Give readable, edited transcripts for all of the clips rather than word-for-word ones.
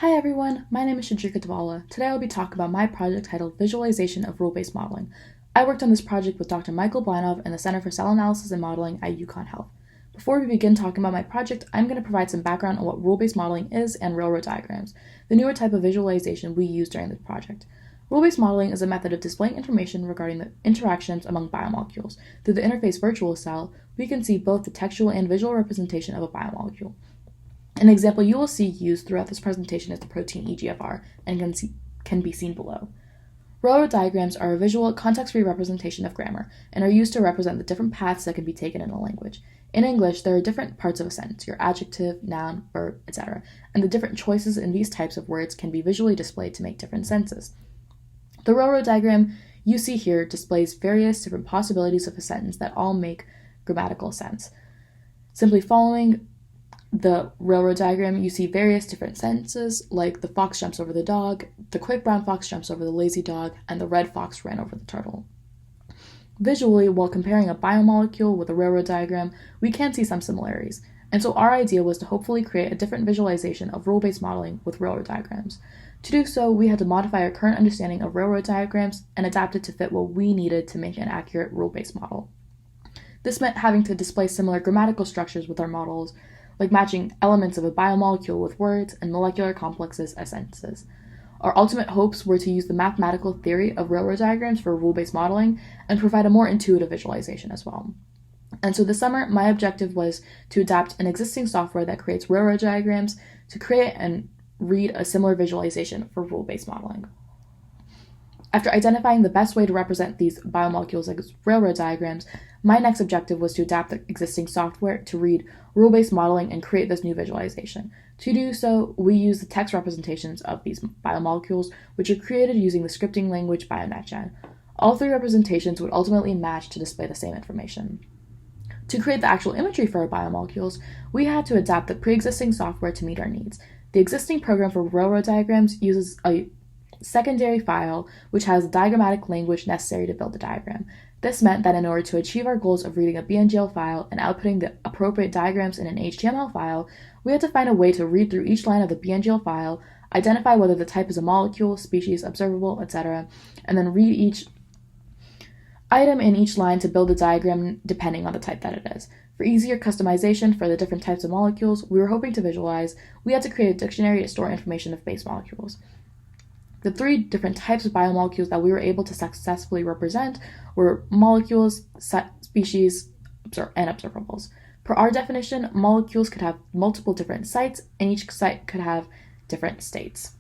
Hi everyone, my name is Shadrika Dwala. Today I'll be talking about my project titled Visualization of Rule-Based Modeling. I worked on this project with Dr. Michael Blinov in the Center for Cell Analysis and Modeling at UConn Health. Before we begin talking about my project, I'm going to provide some background on what rule-based modeling is and railroad diagrams, the newer type of visualization we use during this project. Rule-based modeling is a method of displaying information regarding the interactions among biomolecules. Through the interface virtual cell, we can see both the textual and visual representation of a biomolecule. An example you will see used throughout this presentation is the protein EGFR and can be seen below. Railroad diagrams are a visual, context-free representation of grammar and are used to represent the different paths that can be taken in a language. In English, there are different parts of a sentence, your adjective, noun, verb, etc., and the different choices in these types of words can be visually displayed to make different senses. The railroad diagram you see here displays various different possibilities of a sentence that all make grammatical sense. Simply following the railroad diagram, you see various different sentences, like the fox jumps over the dog, the quick brown fox jumps over the lazy dog, and the red fox ran over the turtle. Visually, while comparing a biomolecule with a railroad diagram, we can see some similarities, and so our idea was to hopefully create a different visualization of rule-based modeling with railroad diagrams. To do so, we had to modify our current understanding of railroad diagrams and adapt it to fit what we needed to make an accurate rule-based model. This meant having to display similar grammatical structures with our models, like matching elements of a biomolecule with words and molecular complexes as sentences. Our ultimate hopes were to use the mathematical theory of railroad diagrams for rule-based modeling and provide a more intuitive visualization as well. And so this summer, my objective was to adapt an existing software that creates railroad diagrams to create and read a similar visualization for rule-based modeling. After identifying the best way to represent these biomolecules as railroad diagrams, my next objective was to adapt the existing software to read rule-based modeling and create this new visualization. To do so, we use the text representations of these biomolecules, which are created using the scripting language BioNetGen. All three representations would ultimately match to display the same information. To create the actual imagery for our biomolecules, we had to adapt the pre-existing software to meet our needs. The existing program for railroad diagrams uses a secondary file which has the diagrammatic language necessary to build the diagram. This meant that in order to achieve our goals of reading a BNGL file and outputting the appropriate diagrams in an HTML file, we had to find a way to read through each line of the BNGL file, identify whether the type is a molecule, species, observable, etc., and then read each item in each line to build the diagram depending on the type that it is. For easier customization for the different types of molecules we were hoping to visualize, we had to create a dictionary to store information of base molecules. The three different types of biomolecules that we were able to successfully represent were molecules, species, and observables. Per our definition, molecules could have multiple different sites, and each site could have different states.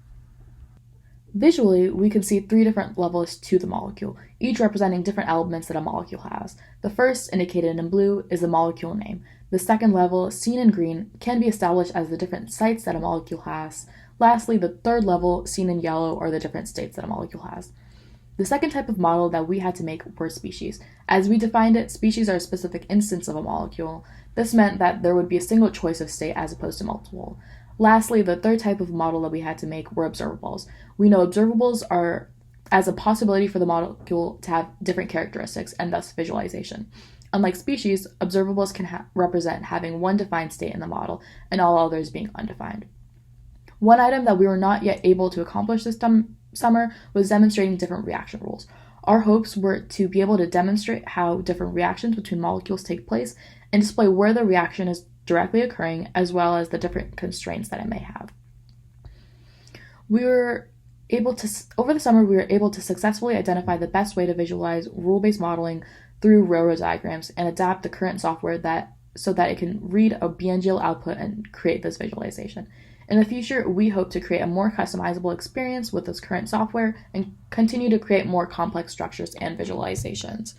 Visually, we can see three different levels to the molecule, each representing different elements that a molecule has. The first, indicated in blue, is the molecule name. The second level, seen in green, can be established as the different sites that a molecule has. Lastly, the third level, seen in yellow, are the different states that a molecule has. The second type of model that we had to make were species. As we defined it, species are a specific instance of a molecule. This meant that there would be a single choice of state as opposed to multiple. Lastly, the third type of model that we had to make were observables. We know observables are as a possibility for the molecule to have different characteristics and thus visualization. Unlike species, observables can represent having one defined state in the model and all others being undefined. One item that we were not yet able to accomplish this summer was demonstrating different reaction rules. Our hopes were to be able to demonstrate how different reactions between molecules take place and display where the reaction is directly occurring, as well as the different constraints that it may have. Over the summer, we were able to successfully identify the best way to visualize rule-based modeling through railroad diagrams and adapt the current software so that it can read a BNGL output and create this visualization. In the future, we hope to create a more customizable experience with this current software and continue to create more complex structures and visualizations.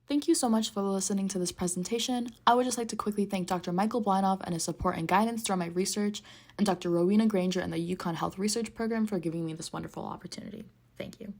Thank you so much for listening to this presentation. I would just like to quickly thank Dr. Michael Blinov and his support and guidance throughout my research, and Dr. Rowena Granger and the UConn Health Research Program for giving me this wonderful opportunity. Thank you.